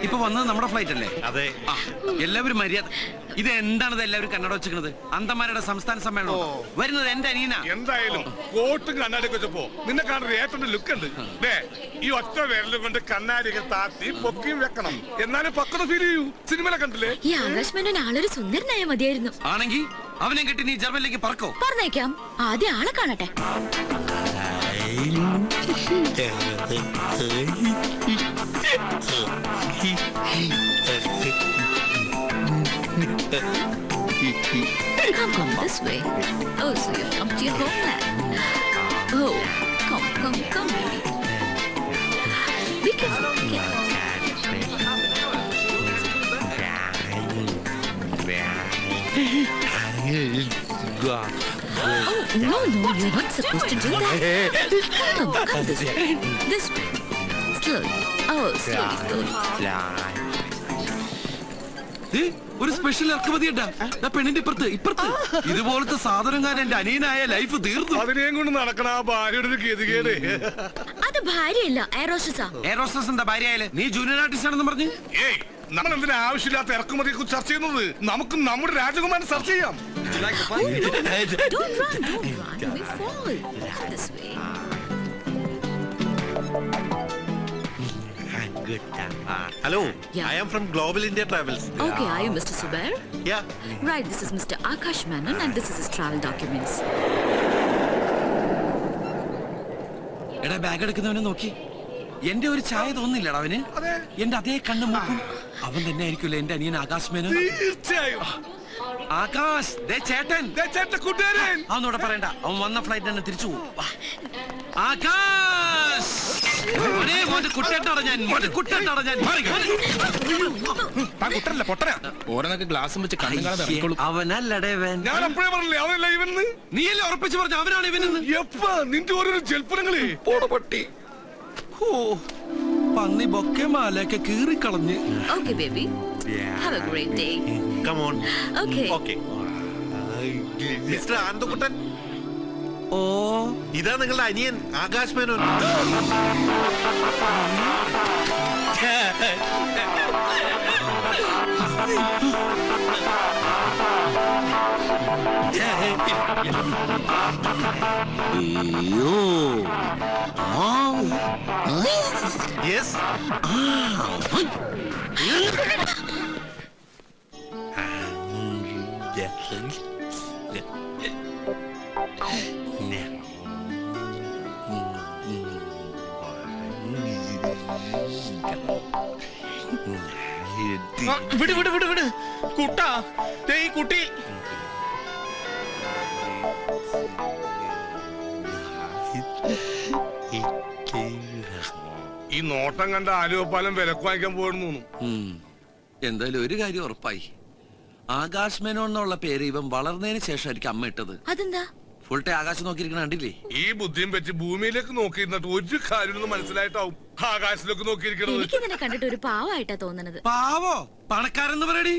ഇപ്പൊ വന്നത് നമ്മുടെ ഫ്ലൈറ്റ് അല്ലേ? അതെ. എല്ലാവരും മര്യാദ. ഇത് എന്താണത് എല്ലാവരും കണ്ണട വെച്ചിരിക്കുന്നത്? അന്തമാരുടെ സംസ്ഥാന സമ്മേളനം വരുന്നത് എന്റെ അനിയനാ. എന്തായാലും കോട്ടും കണ്ണാടിയൊക്കെ വെച്ചപ്പോ നിന്നെ കാണുന്ന ഏറ്റവും ലുക്ക് ഉണ്ട്. ഈ ഒറ്റ വിരലും കൊണ്ട് കണ്ണാടിയൊക്കെ താത്തി പൊക്കിയും വെക്കണം, എന്നാലും പക്വത ഫീൽ ചെയ്യൂ. സിനിമയിലെ കണ്ടില്ലേ? ഈ ആകാശ് മേനോൻ ആളൊരു സുന്ദരനായ മതിയായിരുന്നു. ആണെങ്കിൽ അവനെ കെട്ടി നീ ജർമ്മനിലേക്ക് പറക്കോ? പറഞ്ഞേക്കാം, ആദ്യം ആളെ കാണട്ടെ. Come this way. Oh, so you've come to your homeland. Oh, come, baby. Be careful. Oh, no, you're not supposed to do that. Come this way. This way. Slowly. Oh, slowly. ഒരു special ഇറക്കുമതി പെണ്ണിന്റെ ഇപ്പുറത്ത് ഇതുപോലത്തെ സാധനക്കാരൻ എന്റെ അനിയനായ life തീർന്നു. അതിനെയും കൊണ്ട് നടക്കണ ആ ഭാര്യയുടെ ഒരു ഗതികേട്. അത് ഭാര്യയല്ല, എയറോസ്റ്റസാ. എയറോസ്റ്റസ് എന്താ ഭാര്യയായാലേ? നീ ജൂനിയർ ആർട്ടിസ്റ്റ് ആണെന്ന് പറഞ്ഞു. ഏയ്, നമ്മൾ എന്തിനാ ആവശ്യമില്ലാത്ത ഇറക്കുമതിയെ കുറിച്ച് ചർച്ച ചെയ്യുന്നത്? നമുക്ക് നമ്മുടെ രാജകുമാരൻ ചർച്ച ചെയ്യാം. Don't run. We fall. This way. Hello. Yeah. I am from Global India Travels. Okay, are you Mr. Subair? Yeah. Right, this is Mr. Akash Menon and this is his travel documents. എടാ, bag എടുക്കുന്നവനെ നോക്കി എന്റെ ഒരു ചായ തോന്നില്ലടാ അവന്. എന്റെ അതേ കണ്ണും മൂക്കും അവൻ തന്നെ ആയിരിക്കുമല്ലോ എന്റെ അനിയൻ ആകാശ് മേനോൻ. തീർച്ചയായും. ആകാശ്, ചേട്ടൻ കൂട്ടുകാരൻ. അവനോട് പറയണ്ട, അവൻ വന്ന ഫ്ലൈറ്റ് തന്നെ തിരിച്ചു പോകും. ആകാശ്, അവനല്ലടേ. ഞാൻ അപ്പോഴേ പറഞ്ഞില്ലേ അവനല്ല ഇവന്ന്. നീയല്ലേ ഉറപ്പിച്ചു പറഞ്ഞു അവനാണ് ഇവനെന്ന്? എപ്പാ നിന്റെ ഓരോരോ ജൽപ്പനങ്ങളെ പട്ടി. പന്നി ബൊക്കെ മാലയൊക്കെ കീറിക്കളഞ്ഞ്. Okay, baby. Have a great day. Come on. Okay. Okay. Mr. Anandakuttan. ഓ, ഇതാ നിങ്ങളുടെ അനിയൻ ആകാശ് മേനോൻ. Yes. വിട് കുട്ടാ, ഈ കുട്ടി. ഈ നോട്ടം കണ്ട ആലുവപ്പാലം വിലക്ക് വാങ്ങിക്കാൻ പോകണമെന്ന് തോന്നുന്നു. എന്തായാലും ഒരു കാര്യം ഉറപ്പായി, ആകാശ് മേനോൻ എന്നുള്ള പേര് ഇവൻ വളർന്നതിന് ശേഷമായിരിക്കും അമ്മ ഇട്ടത്. അതെന്താ? ഫുൾ ടൈം ആകാശം നോക്കിയിരിക്കണ കണ്ടില്ലേ? ഈ ബുദ്ധിയും വെച്ച് ഭൂമിയിലേക്ക് നോക്കിയിരുന്നിട്ട് ഒരു കാര്യം മനസ്സിലായിട്ടാവും ആകാശത്തിലേക്ക് നോക്കിയിരിക്കണത്. എനിക്കിതിനെ കണ്ടിട്ട് ഒരു പാവമായിട്ടാ തോന്നണത്. പാവോ? പണക്കാരെന്ന് പറയടി.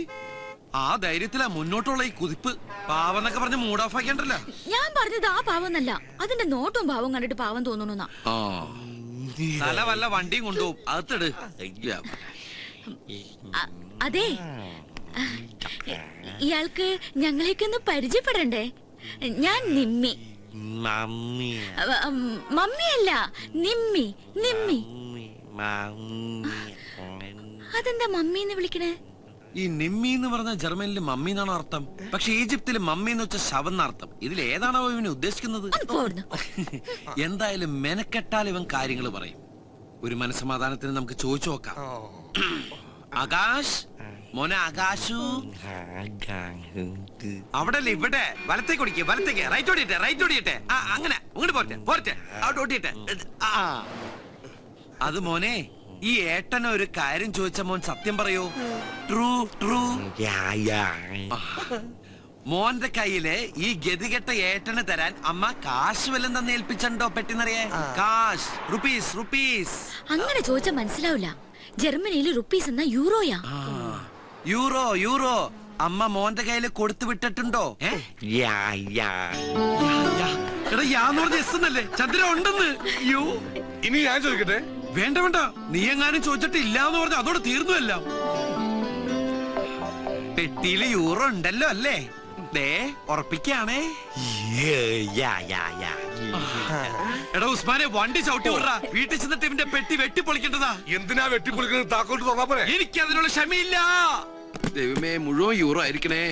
ആ ധൈര്യത്തിലാ മുന്നോട്ടുള്ള ഈ കുതിപ്പ്. പാവെന്നൊക്കെ പറഞ്ഞ് മൂഡ് ഓഫ് ആക്കിയണ്ടല്ല. ഞാൻ പറഞ്ഞത് ആ പാവന്നല്ല, അതിന്റെ നോട്ടും ഭാവം കണ്ടിട്ട് പാവം തോന്നുന്നു. തല വല്ല വണ്ടിയും കൊണ്ടുപോകും, അകത്തിട്. അതെ, ഇയാൾക്ക് ഞങ്ങളെയൊക്കെ പരിചയപ്പെടണ്ടേ? ഞാൻ നിമ്മി. മമ്മിയല്ല, നിമ്മി. അതെന്താ മമ്മി എന്ന് വിളിക്കണേ? ഈ നിമ്മി എന്ന് പറഞ്ഞ ജർമ്മനിൽ മമ്മി എന്നാണ് അർത്ഥം. പക്ഷെ ഈജിപ്തിൽ മമ്മി എന്ന് വെച്ച ശവം എന്നർത്ഥം. ഇതിൽ ഏതാണോ ഇവന് ഉദ്ദേശിക്കുന്നത്? എന്തായാലും മെനക്കെട്ടാൽ ഇവൻ കാര്യങ്ങൾ പറയും. ഒരു മനസ്സമാധാനത്തിന് നമുക്ക് ചോദിച്ചു നോക്കാം. ആകാശ്, മോനെ ആകാശു. അവിടെ അല്ലേ, ഇവിടെ വലത്തേക്ക് ഓടിക്കേ, വലത്തേക്ക്. റൈറ്റ് ഓടിയിട്ടെ. അങ്ങനെ അങ്ങോട്ട് പോരട്ടെ അവിടെ ഓടിയിട്ടെ. അത് മോനെ, ഈ ഏട്ടന ഒരു കാര്യം ചോദിച്ച മോൻ സത്യം പറയൂ. ട്രൂ. മോന്റെ കയ്യില് ഈ ഗതികെട്ട ഏട്ടന് തരാൻ അമ്മ കാശ് വല്ലതും തന്നെ ഏൽപ്പിച്ചോ? പെട്ടിന്നറിയേ, കാശ്, റുപ്പീസ്. അങ്ങനെ ചോദിച്ചാ മനസ്സിലാവില്ല. ജർമ്മനിയിൽ റുപ്പീസ് എന്ന യൂറോയാ. യൂറോ അമ്മ മോന്റെ കയ്യില് കൊടുത്തു വിട്ടിട്ടുണ്ടോ? ഇനി ഞാൻ ചോദിക്കട്ടെ, വേണ്ട വേണ്ട, നീ എങ്ങാനും ചോദിച്ചിട്ട് ഇല്ലാന്ന് പറഞ്ഞ അതോടെ തീർന്നു എല്ലാം. പെട്ടിയില് യൂറോ ഉണ്ടല്ലോ അല്ലേ? ദേ ഉറപ്പിക്കാണേ. എടാ ഉസ്മാനെ, വണ്ടി ചവിട്ടി വിടറാ. വീട്ടിൽ ചെന്നിട്ട് ഇവന്റെ പെട്ടി വെട്ടിപ്പൊളിക്കേണ്ടതാ. എന്തിനാ വെട്ടിപ്പൊളിക്കുന്നത്? താക്കോട്ട് തുറന്നാ പോരെ. എനിക്ക് അതിനുള്ള ക്ഷമയില്ല. ദൈവമേ, മുഴുവൻ യൂറോ ആയിരിക്കണേ.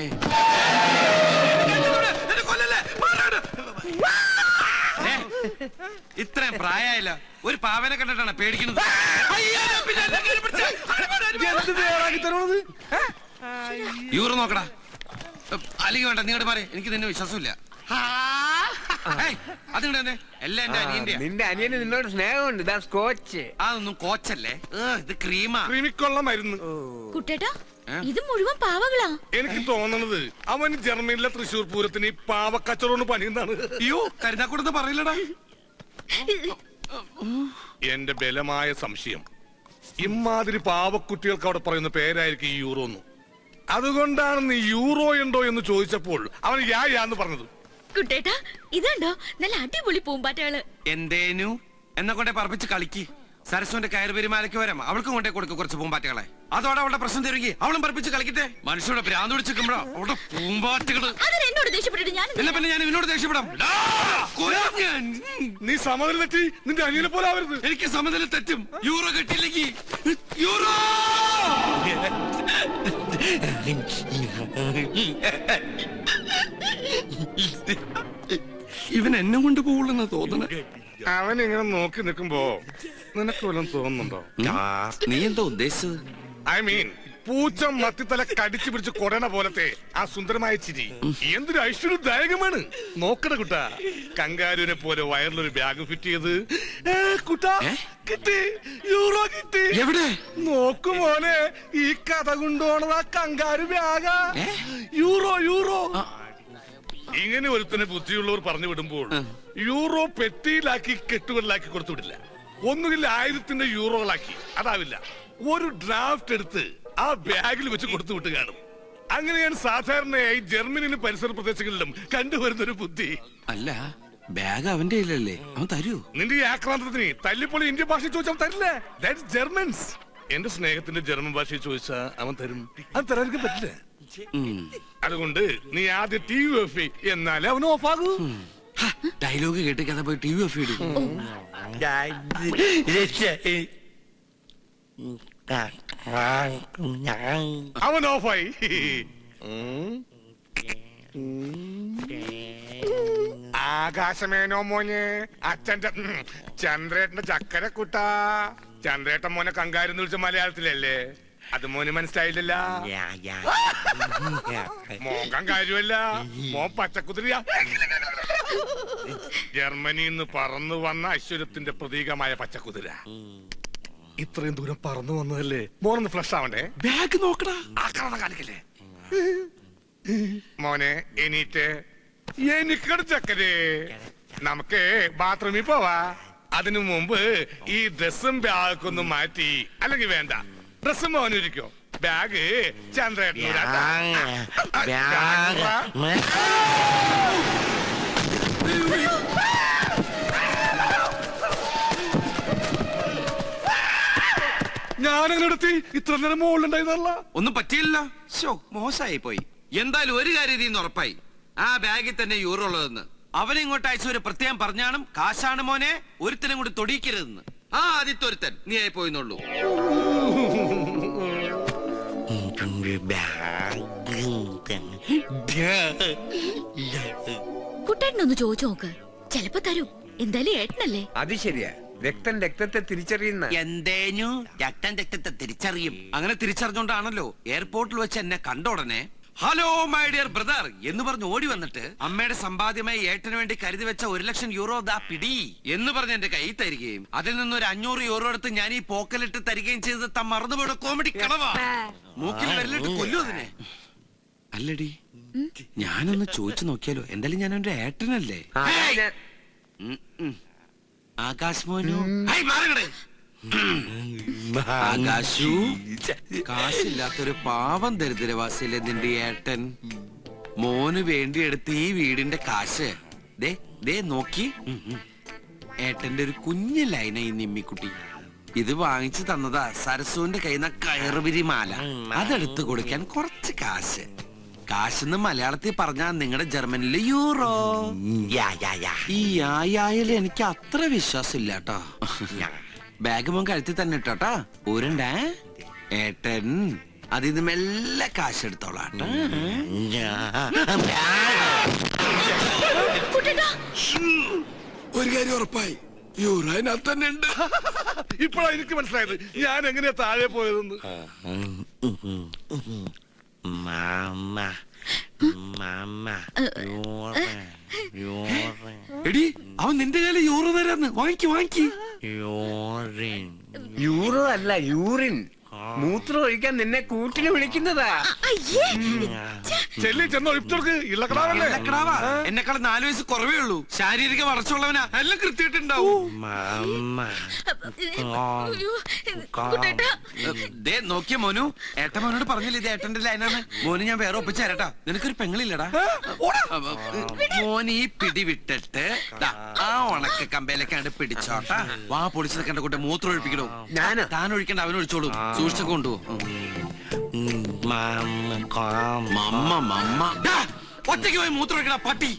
ഇത്രയും പ്രായമായില്ല, ഒരു പാവനെ കണ്ടിട്ടാണ് പേടിക്കുന്നത്. യൂറോ നോക്കടാ. അല്ലെങ്കിൽ വേണ്ട, നീങ്ങോട്ട് മാറി. എനിക്ക് നിന്നെ വിശ്വാസമില്ല. അതിങ്ങോട്ട് തന്നെ. എല്ലാം എന്റെ അനിയന്റെ. നിന്റെ അനിയന് നിന്നോട് സ്നേഹമുണ്ട്. ഇതാ സ്കോച്ച്. അതൊന്നും കോച്ചല്ലേ, ഇത് ക്രീമാ. ക്രീമിക്കൊള്ള മരുന്ന്. കുട്ടേട്ടാ, ഇത് മുഴുവൻ പാവകളാ. എനിക്ക് തോന്നണത് അവൻ ജർമ്മനിയിലെ തൃശ്ശൂർ പൂരത്തിന് ഈ പാവക്കച്ചറോണ്ട് പണിയുന്നതാണ്. അയ്യോ, കരുതാക്കൂടെന്ന് പറയില്ലടാ. എന്റെ ബലമായ സംശയം, ഇമാതിരി പാവക്കുട്ടികൾക്ക് അവിടെ പറയുന്ന പേരായിരിക്കും ഈ യൂറോ എന്ന്. അതുകൊണ്ടാണ് നീ യൂറോ ഉണ്ടോ എന്ന് ചോദിച്ചപ്പോൾ അവൻ യാന്ന് പറഞ്ഞത്. കുട്ടേട്ടാ, ഇതുണ്ടോ നല്ല അടിപൊളി പൂമ്പാറ്റകള്. എന്തേനു എന്നെ കൊണ്ടേ പറപ്പിച്ച് കളിക്ക്. സരസ്വന്റെ കയർ പെരുമാലയ്ക്ക് വരാം, അവൾക്കും കൊണ്ടേ കൊടുക്കും കുറച്ച് പൂമ്പാറ്റകളെ. അതോടെ അവളുടെ പ്രശ്നം തരുമെങ്കിൽ അവളും പറപ്പിച്ച് കളിക്കട്ടെ. മനുഷ്യരുടെ ഭ്രാന്ത് പിടിച്ചിരിക്കുമ്പോഴോ അവളുടെ പൂമ്പാറ്റകള്. എന്നോട് ദേഷ്യപ്പെട്ടിട്ട് ഞാൻ എന്നെ പിന്നെ ഞാൻ ഇവനോട് ദേഷ്യപ്പെടാം. നീ സമനില തെറ്റി നിന്റെ അനിയനെ പോലെ ആവരുത്. എനിക്ക് സമനില തെറ്റും. യൂറോ കിട്ടിയില്ലെങ്കിൽ യൂറോ. ഇവൻ എന്നെ കൊണ്ട് പോകുള്ളെന്ന് തോന്നണേ. അവൻ ഇങ്ങനെ നോക്കി നിൽക്കുമ്പോ നിനക്ക് വല്ലതും തോന്നുന്നുണ്ടോ? നീ എന്താ ഉദ്ദേശിച്ചത്? ഐ മീൻ, പൂച്ച മത്തിത്തല കടിച്ചു പിടിച്ച് കൊടണ പോലത്തെ ആ സുന്ദരമായ ചിരി എന്തൊരു ഐശ്വര്യദായകമാണ്. നോക്കണ കുട്ടാ, കങ്കാരുവിനെ പോലെ വയറിലൊരു ബാഗ് ഫിറ്റ് ചെയ്ത്. കുട്ടാ, കിട്ടി, യൂറോ കിട്ടി. എവിടെ? നോക്കു മോനെ, ഈ കഥ കൊണ്ടുപോണത് ആ കങ്കാരു ബാഗാ. Euro euro. ഇങ്ങനെ ഒരുത്തനെ ബുദ്ധിയുള്ളവർ പറഞ്ഞു വിടുമ്പോൾ യൂറോ പെട്ടിയിലാക്കി കെട്ടുകളിലാക്കി കൊടുത്തു വിടില്ല. ഒന്നുകിൽ 1000 യൂറോകളാക്കി, അതാവില്ല, ഒരു ഡ്രാഫ്റ്റ് എടുത്ത് ആ ബാഗിൽ വെച്ച് കൊടുത്തു വിട്ട് കാണും. അങ്ങനെയാണ് സാധാരണയായി ജർമ്മനിയിലും പരിസര പ്രദേശങ്ങളിലും കണ്ടുവരുന്നൊരു ബുദ്ധി. അല്ല, ബാഗ് അവന്റെ ഇല്ലല്ലേ, അവൻ തരൂ? നിന്റെ ഈ ആക്രാന്തത്തിന് തല്ലിപ്പൊളി ഇന്ത്യൻ ഭാഷ ചോദിച്ചാൽ തരില്ല. That's Germans. എന്റെ സ്നേഹത്തിന്റെ ജർമ്മൻ ഭാഷയിൽ ചോദിച്ചാ അവൻ തരും. അത് തരാതിരിക്കാൻ പറ്റില്ല. അതുകൊണ്ട് നീ ആദ്യം TV ഓഫ് ചെയ്യ്, എന്നാലേ അവൻ ഓഫ് ആകൂ. ഡയലോഗ് കേട്ട് കഥ പോയി TV ഓഫ് ചെയ്തു. അവൻ ഓഫായി. ആകാശമേനോ മോനെ, അച്ഛന്റെ ചന്ദ്രേട്ടന്റെ ചക്കര കുട്ടാ. ചന്ദ്രേട്ടൻ മോനെ കങ്കാരെന്ന് വിളിച്ച മലയാളത്തിലല്ലേ? അത് മോന് മനസ്സിലായില്ലല്ല. മോൻ കങ്കാരുമല്ല, മോൻ പച്ചക്കുതിരിയാ. ജർമ്മനിന്ന് പറന്നു വന്ന ഐശ്വര്യത്തിന്റെ പ്രതീകമായ പച്ചക്കുതിര. ഇത്രയും ദൂരം പറന്നു വന്നതല്ലേ, മോനൊന്ന് ഫ്ലഷ് ആവണ്ടേ? ബാഗ് നോക്കടാ. ആക്രമണം കാണിക്കല്ലേ മോനെ. എണീറ്റ്. എനിക്കട് ചക്കരേ, നമുക്ക് ബാത്റൂമിൽ പോവാ. അതിനു മുമ്പ് ഈ ഡ്രസ്സും ബാഗൊക്കെ ഒന്ന് മാറ്റി. അല്ലെങ്കിൽ വേണ്ട, ഡ്രസ്സും മോനിരിക്കോ, ബാഗ് ചന്ദ്രേട്ടൻ. ഞാനങ്ങനെ എടുത്തി. ഇത്ര നേരം മുകളിലുണ്ടായിരുന്നല്ല. ഒന്നും പറ്റിയില്ല. മോശമായി പോയി. എന്തായാലും ഒരു കാര്യം നീ ഉറപ്പായി, ആ ബാഗിൽ തന്നെ യൂറോ ഉള്ളതെന്ന്. അവനെ ഇങ്ങോട്ട് അയച്ച ഒരു പ്രത്യേകം പറഞ്ഞാണ്, കാശാണ് മോനെ, ഒരുത്തനും കൂടി തൊടിയിക്കരുതെന്ന്. ആ ആദ്യത്തെ ഒരുത്തൻ നീ ആയി പോയിന്നുള്ളൂ. കുട്ടേട്ടനൊന്ന് ചോദിച്ചു നോക്ക്, ചെലപ്പോ തരും. എന്തായാലും ഏട്ടനല്ലേ. അത് ശരിയാ, രക്തം രക്തത്തെ തിരിച്ചറിയുന്ന. എന്തേനു രക്തത്തെ തിരിച്ചറിയും. അങ്ങനെ തിരിച്ചറിഞ്ഞോണ്ടാണല്ലോ എയർപോർട്ടിൽ വെച്ച് എന്നെ കണ്ട ഉടനെ ഹലോ മൈ ഡിയർ ബ്രദർ എന്ന് പറഞ്ഞ് ഓടി വന്നിട്ട് അമ്മയുടെ സമ്പാദ്യമായി ഏട്ടന് വേണ്ടി കരുതി വെച്ച 1,00,000 യൂറോ ദാ പിടി എന്ന് പറഞ്ഞ് എന്റെ കൈ തരികയും അതിൽ നിന്നൊരു 500 യൂറോ എടുത്ത് ഞാൻ ഈ പോക്കലിട്ട് തരികയും ചെയ്തത് താൻ മറന്നുപോയ കോമഡി കളവാ. മൂക്കിൽ വരലിട്ട് കൊല്ലു അതിനെ. അല്ലടി, ഞാനൊന്ന് ചോദിച്ചു നോക്കിയാലോ? എന്തായാലും ഞാൻ എന്റെ ഏട്ടനല്ലേ. ആകാശ് മോനു, ആകാശു, കാശില്ലാത്തൊരു പാവം ദരിദ്രവാസിയിലെ നിന്റെ ഏട്ടൻ. മോന് വേണ്ടി എടുത്ത് ഈ വീടിന്റെ കാശ് ദേ നോക്കി. ഏട്ടന്റെ ഒരു കുഞ്ഞു ലൈന ഈ നിമ്മിക്കുട്ടി. ഇത് വാങ്ങിച്ചു തന്നതാ സരസുവിന്റെ കയ്യിൽ നിന്ന് കയറുപിരി മാല. അതെടുത്ത് കൊടുക്കാൻ കുറച്ച് കാശ്. കാശെന്ന് മലയാളത്തിൽ പറഞ്ഞാ നിങ്ങളുടെ ജർമ്മനിലെ യൂറോ. ഈ ആയാലും എനിക്ക് അത്ര വിശ്വാസം ഇല്ല കേട്ടോ. ബാഗ് മോൻ കഴുത്തി തന്നെ ഇട്ടോട്ടാ. ഊരണ്ടേ ഏട്ടൻ അതിന്ന് മെല്ലെ കാശ് എടുത്തോളാം. ഒരു കാര്യം ഉറപ്പായി, യൂറോ അതിനകത്ത് തന്നെ ഉണ്ട്. ഇപ്പോഴാ എനിക്ക് മനസ്സിലായത് ഞാൻ എങ്ങനെയാ താഴെ പോയതെന്ന്. എടി അവൻ നിന്റെ കയ്യില് യൂറോ തരാന്ന്. വാങ്ങിക്ക് വാങ്ങിക്ക്. യൂറോ അല്ല യൂറിൻ. മൂത്രം ഒഴിക്കാൻ നിന്നെ കൂട്ടിന് വിളിക്കുന്നതാ. ചെല്ലി ചെന്നോ ഇപ്പോഴേക്ക് ഇള്ളക്കടാവല്ലേ. ഇളക്കടാവാ. എന്നെക്കാൾ 4 വയസ്സ് കുറവേ ഉള്ളൂ. ശാരീരിക വളർച്ചയുള്ളവനാ. എല്ലാം കൃത്യമായിട്ടുണ്ടാവും. ദേ നോക്കിയ മോനു, ഏട്ടൻ മോനോട് പറഞ്ഞില്ല ഇത് ഏട്ടന്റെ ലൈനാണ്. മോന് ഞാൻ വേറെ ഒപ്പിച്ചു തരട്ടാ. നിനക്കൊരു പെങ്ങളില്ലടാ. മോൻ ഈ പിടി വിട്ടിട്ട് ദാ ആ ഉണക്ക കമ്പയിലേക്കാണ്ട് പിടിച്ചോട്ടാ. വാ പൊളിച്ചത് കണ്ട കൂട്ടെ മൂത്രം ഒഴിപ്പിക്കണോ. താൻ ഒഴിക്കണ്ട, അവൻ ഒഴിച്ചോളൂ. സൂക്ഷിച്ചൊക്കെ കൊണ്ടുപോകും. ഒറ്റയ്ക്ക് പോയി മൂത്രം ഒഴിക്കണ പട്ടി.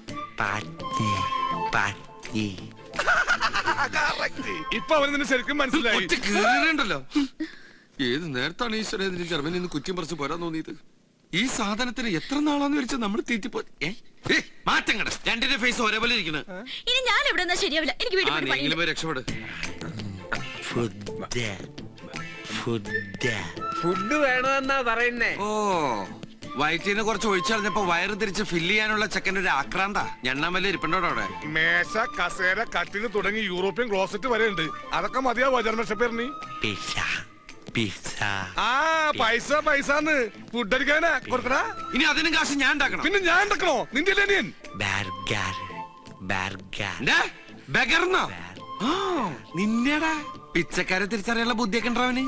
ഇപ്പൊ അവന് നിന്നെ ശരിക്കും മനസ്സിലായി. ഒറ്റ കീറുണ്ടല്ലോ. ഏത് നേരത്താണ് ഈശ്വര ഇതിന് ജർമ്മനിയിൽ നിന്ന് കുറ്റം പറിച്ച് പോരാൻ തോന്നിയത്? ഈ സാധനത്തിന് എത്ര നാളാന്ന് വിളിച്ച് നമ്മൾ തീറ്റിപ്പോ മാറ്റം കട. രണ്ടിന്റെ ഫേസ് ഒരേപോലെ ഇരിക്കണ്. ഇനി ഞാൻ എവിടെ ശരിയാവില്ല. എനിക്ക് വീട്ടിൽ പോയി നീങ്കിലും പോയി രക്ഷപ്പെട്. ഫുഡ് വേണമെന്നാ പറയുന്നേ. ഓ വയറ്റിന്ന് കുറച്ച് ഒഴിച്ചു കളഞ്ഞപ്പോ വയറ് തിരിച്ച് ഫില്ല് ചെയ്യാനുള്ള ചെക്കൻ്റെ ഒരു ആക്രാന്ത. ഞണ്ണാൻ വല്ല ഇരിപ്പുണ്ടോടെ അവിടെ? മേശ, കസേര, കട്ടിന് തുടങ്ങി യൂറോപ്യൻ ക്ലോസറ്റ് വരെ ഉണ്ട്. അതൊക്കെ മതിയാവോ ജർമ്മൻ ഷെപ്പേറിന്? ആ പൈസ പൈസന്ന് ഫുഡ് അടിക്കാനാ കൊടുക്കടാ. ഇനി അതിനും കാശ് ഞാൻ ഉണ്ടാക്കണം. പിന്നെ ഞാൻ ഉണ്ടാക്കണോ? നിന്റെ അനിയൻ നിന്നെടാ പിച്ചക്കാരെ തിരിച്ചറിയാനുള്ള ബുദ്ധിയൊക്കെ ഉണ്ടോ അവന്?